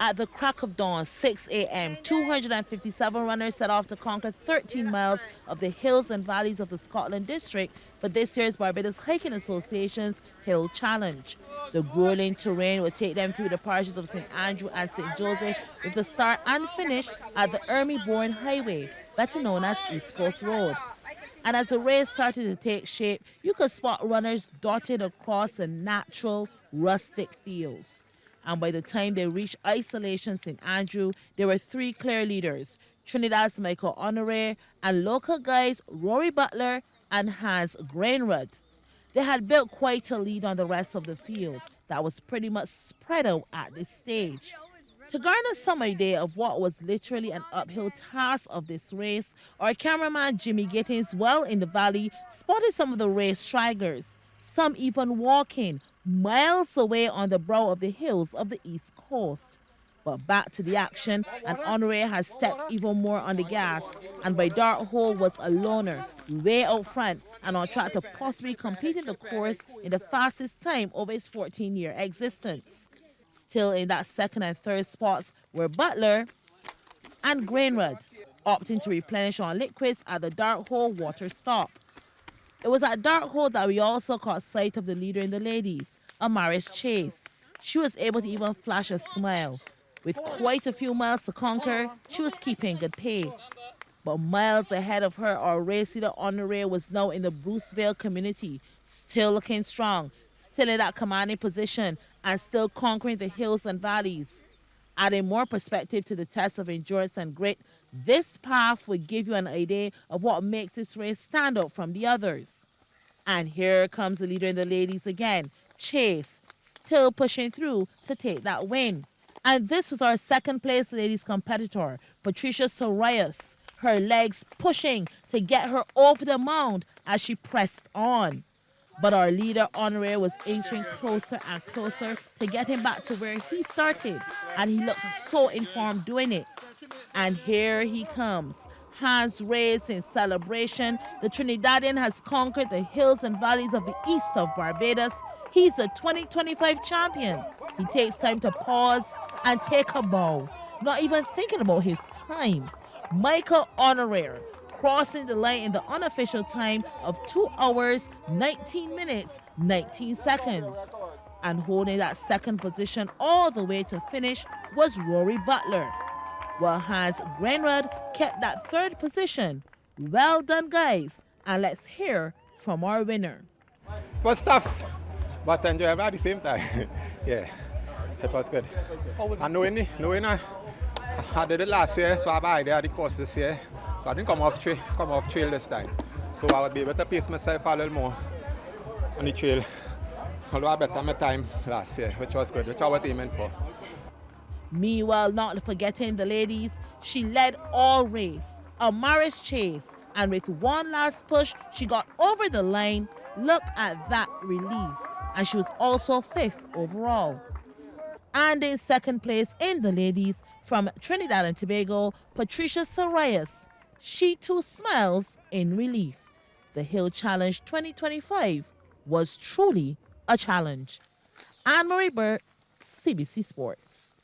At the crack of dawn, 6 a.m., 257 runners set off to conquer 13 miles of the hills and valleys of the Scotland district for this year's Barbados Hiking Association's Hill Challenge. The grueling terrain will take them through the parishes of St. Andrew and St. Joseph, with the start and finish at the Ermy-Bourne Highway, better known as East Coast Road. And as the race started to take shape, you could spot runners dotted across the natural, rustic fields. And by the time they reached Isolation St. Andrew, there were three clear leaders: Trinidad's Michael Honoré and local guides Rory Butler and Hans Grainrud. They had built quite a lead on the rest of the field that was pretty much spread out at this stage. To garner some idea of what was literally an uphill task of this race, our cameraman Jimmy Gittins, well in the valley, spotted some of the race stragglers, some even walking miles away on the brow of the hills of the East Coast. But back to the action, and Honoré has stepped even more on the gas, and by dark hole was a loner, way out front and on track to possibly completing the course in the fastest time over his 14-year existence. Still in that second and third spots were Butler and Grainrud, opting to replenish on liquids at the dark hole water stop. It was at dark hole that we also caught sight of the leader in the ladies, Amaris Chase. She was able to even flash a smile. With quite a few miles to conquer, she was keeping good pace. But miles ahead of her, our race leader Honoré was now in the Bruceville community, still looking strong, still in that commanding position, and still conquering the hills and valleys. Adding more perspective to the test of endurance and grit, this path would give you an idea of what makes this race stand out from the others. And here comes the leader in the ladies again, Chase, still pushing through to take that win. And this was our second place ladies competitor, Patricia Sorayas, her legs pushing to get her over the mound as she pressed on. But our leader, Honoré, was inching closer and closer to get him back to where he started, and he looked so informed doing it. And here he comes, hands raised in celebration. The Trinidadian has conquered the hills and valleys of the east of Barbados. He's the 2025 champion. He takes time to pause and take a bow, not even thinking about his time. Michael Honoré crossing the line in the unofficial time of 2 hours, 19 minutes, 19 seconds. And holding that second position all the way to finish was Rory Butler, while Hans Grainrud kept that third position. Well done, guys, and let's hear from our winner. It was tough, but enjoyable at the same time. Yeah, it was good. And knowing I did it last year, so I have idea of the course this year. So I didn't come off trail this time. So I would be able to pace myself a little more on the trail. Although I better my time last year, which was good, which I was aiming for. Meanwhile, not forgetting the ladies, she led all race, Amaris Chase, and with one last push, she got over the line. Look at that relief. And she was also 5th overall. And in second place in the ladies, from Trinidad and Tobago, Patricia Sorayas. She too smiles in relief. The Hill Challenge 2025 was truly a challenge. Anne-Marie Burt, CBC Sports.